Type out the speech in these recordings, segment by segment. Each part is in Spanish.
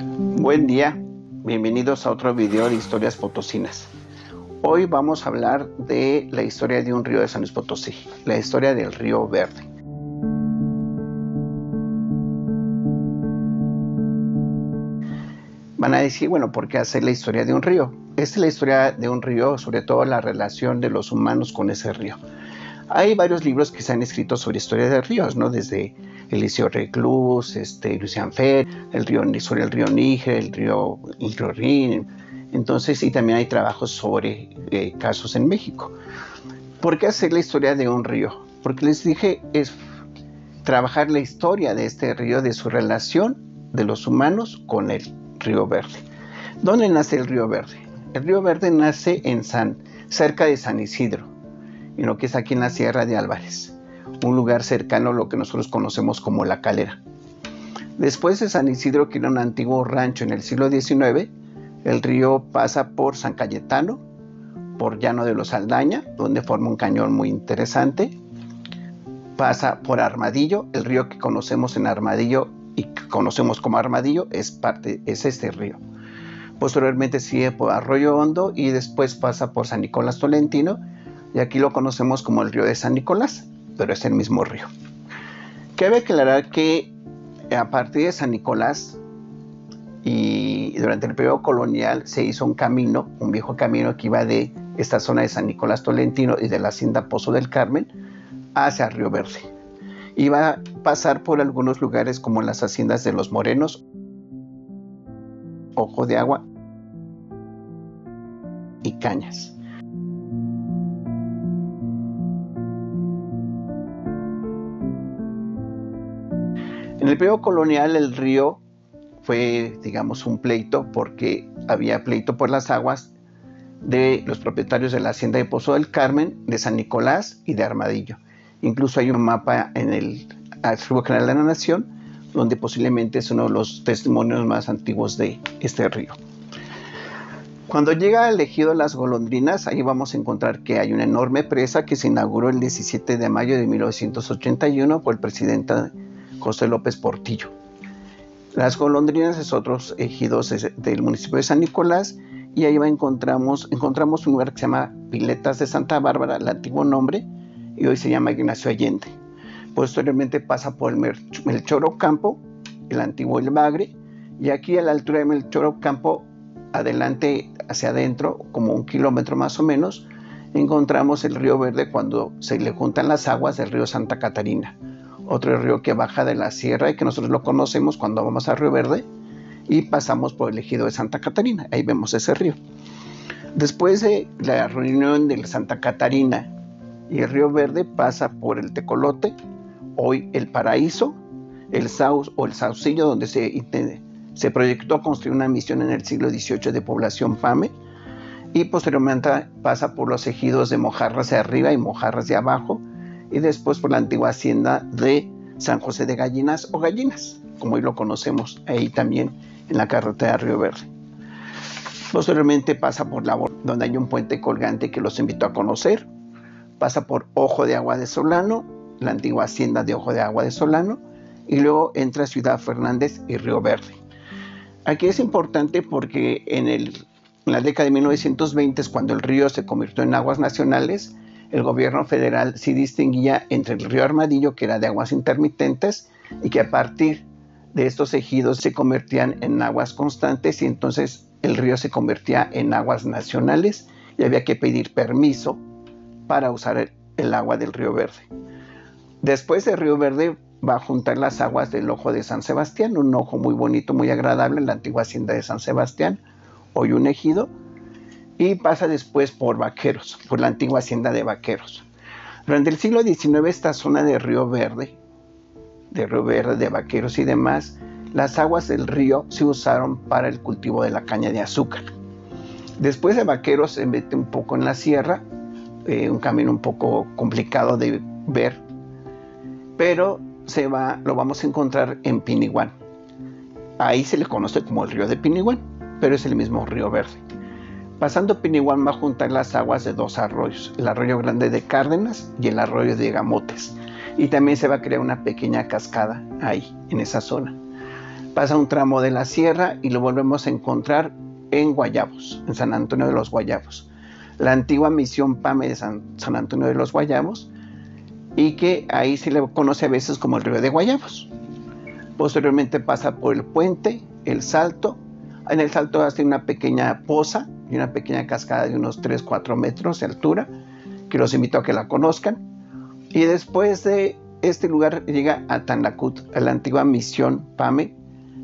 Buen día, bienvenidos a otro video de historias potosinas. Hoy vamos a hablar de la historia de un río de San Luis Potosí, la historia del río Verde. Van a decir, bueno, ¿por qué hacer la historia de un río? Esta es la historia de un río, sobre todo la relación de los humanos con ese río. Hay varios libros que se han escrito sobre historia de ríos, ¿no? Desde Eliseo Reclus, Lucian Fer, sobre el río Níger, el río Rin. Entonces, y también hay trabajos sobre casos en México. ¿Por qué hacer la historia de un río? Porque les dije, es trabajar la historia de este río, de su relación de los humanos con el río Verde. ¿Dónde nace el río Verde? El río Verde nace cerca de San Isidro, en lo que es aquí en la Sierra de Álvarez, un lugar cercano a lo que nosotros conocemos como La Calera. Después de San Isidro, que era un antiguo rancho en el siglo XIX, el río pasa por San Cayetano, por Llano de los Saldaña, donde forma un cañón muy interesante, pasa por Armadillo, el río que conocemos en Armadillo y que conocemos como Armadillo es este río. Posteriormente sigue por Arroyo Hondo y después pasa por San Nicolás Tolentino, y aquí lo conocemos como el río de San Nicolás, pero es el mismo río. Cabe aclarar que a partir de San Nicolás y durante el periodo colonial se hizo un viejo camino que iba de esta zona de San Nicolás Tolentino y de la hacienda Pozo del Carmen hacia Río Verde. Iba a pasar por algunos lugares como las haciendas de los Morenos, Ojo de Agua y Cañas. En el periodo colonial el río fue, digamos, un pleito porque había pleito por las aguas de los propietarios de la hacienda de Pozo del Carmen, de San Nicolás y de Armadillo. Incluso hay un mapa en el Archivo General de la Nación donde posiblemente es uno de los testimonios más antiguos de este río. Cuando llega al ejido Las Golondrinas, ahí vamos a encontrar que hay una enorme presa que se inauguró el 17 de mayo de 1981 por el presidente José López Portillo. Las Golondrinas es otros ejidos del municipio de San Nicolás, y ahí encontramos un lugar que se llama Piletas de Santa Bárbara, el antiguo nombre, y hoy se llama Ignacio Allende. Posteriormente pasa por el Melchor Ocampo, el antiguo El Bagre, y aquí a la altura de Melchor Ocampo, adelante hacia adentro, como 1 kilómetro más o menos, encontramos el río Verde cuando se le juntan las aguas del río Santa Catarina, otro río que baja de la sierra y que nosotros lo conocemos cuando vamos a Río Verde y pasamos por el ejido de Santa Catarina. Ahí vemos ese río. Después de la reunión de Santa Catarina y el río Verde pasa por el Tecolote, hoy el Paraíso, el Saucillo, donde se proyectó construir una misión en el siglo XVIII de población PAME, y posteriormente pasa por los ejidos de Mojarras de arriba y Mojarras de abajo, y después por la antigua hacienda de San José de Gallinas o Gallinas, como hoy lo conocemos, ahí también en la carretera Río Verde. Posteriormente pasa por donde hay un puente colgante que los invito a conocer, pasa por Ojo de Agua de Solano, la antigua hacienda de Ojo de Agua de Solano, y luego entra Ciudad Fernández y Río Verde. Aquí es importante porque en la década de 1920 es cuando el río se convirtió en aguas nacionales. El gobierno federal sí distinguía entre el río Armadillo, que era de aguas intermitentes, y que a partir de estos ejidos se convertían en aguas constantes, y entonces el río se convertía en aguas nacionales y había que pedir permiso para usar el agua del río Verde. Después del río Verde va a juntar las aguas del Ojo de San Sebastián, un ojo muy bonito, muy agradable, la antigua hacienda de San Sebastián, hoy un ejido, y pasa después por Vaqueros, por la antigua hacienda de Vaqueros. Durante el siglo XIX esta zona de Río Verde, de Vaqueros y demás, las aguas del río se usaron para el cultivo de la caña de azúcar. Después de Vaqueros se mete un poco en la sierra, un camino un poco complicado de ver, pero lo vamos a encontrar en Piniguán. Ahí se le conoce como el río de Piniguán, pero es el mismo río Verde. Pasando Piniguán va a juntar las aguas de dos arroyos, el arroyo Grande de Cárdenas y el arroyo de Gamotes. Y también se va a crear una pequeña cascada ahí, en esa zona. Pasa un tramo de la sierra y lo volvemos a encontrar en Guayabos, en San Antonio de los Guayabos, la antigua misión PAME de San Antonio de los Guayabos, y que ahí se le conoce a veces como el río de Guayabos. Posteriormente pasa por el puente, el Salto. En el Salto hace una pequeña poza y una pequeña cascada de unos 3-4 metros de altura, que los invito a que la conozcan. Y después de este lugar llega a Tanlacut, a la antigua misión PAME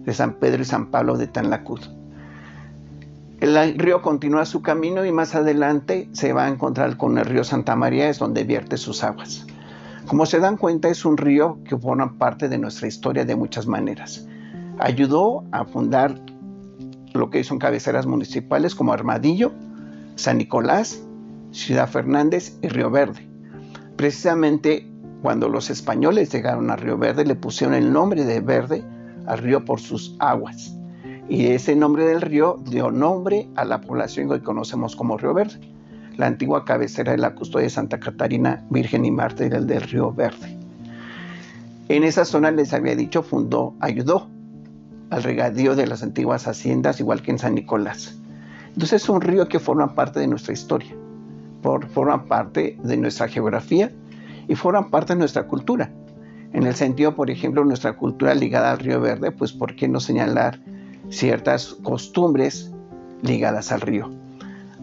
de San Pedro y San Pablo de Tanlacut. El río continúa su camino y más adelante se va a encontrar con el río Santa María, es donde vierte sus aguas. Como se dan cuenta, es un río que forma parte de nuestra historia de muchas maneras. Ayudó a fundar lo que son cabeceras municipales como Armadillo, San Nicolás, Ciudad Fernández y Río Verde. Precisamente cuando los españoles llegaron a Río Verde, le pusieron el nombre de Verde al río por sus aguas. Y ese nombre del río dio nombre a la población que hoy conocemos como Río Verde, la antigua cabecera de la custodia de Santa Catarina, Virgen y Mártir del Río Verde. En esa zona, les había dicho, ayudó al regadío de las antiguas haciendas, igual que en San Nicolás. Entonces es un río que forma parte de nuestra historia, forma parte de nuestra geografía y forma parte de nuestra cultura. En el sentido, por ejemplo, nuestra cultura ligada al Río Verde, pues ¿por qué no señalar ciertas costumbres ligadas al río?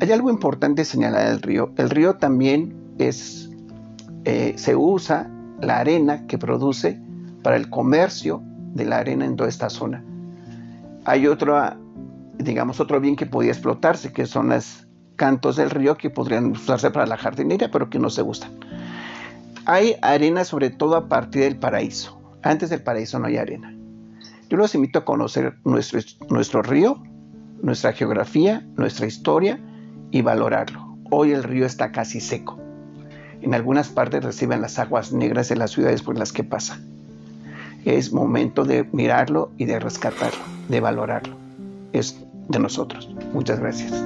Hay algo importante señalar del río. El río también se usa la arena que produce para el comercio de la arena en toda esta zona. Hay otro bien que podía explotarse, que son los cantos del río que podrían usarse para la jardinería, pero que no se usan. Hay arena sobre todo a partir del paraíso. Antes del paraíso no hay arena. Yo los invito a conocer nuestro río, nuestra geografía, nuestra historia y valorarlo. Hoy el río está casi seco. En algunas partes reciben las aguas negras de las ciudades por las que pasa. Es momento de mirarlo y de rescatarlo, de valorarlo. Es de nosotros. Muchas gracias.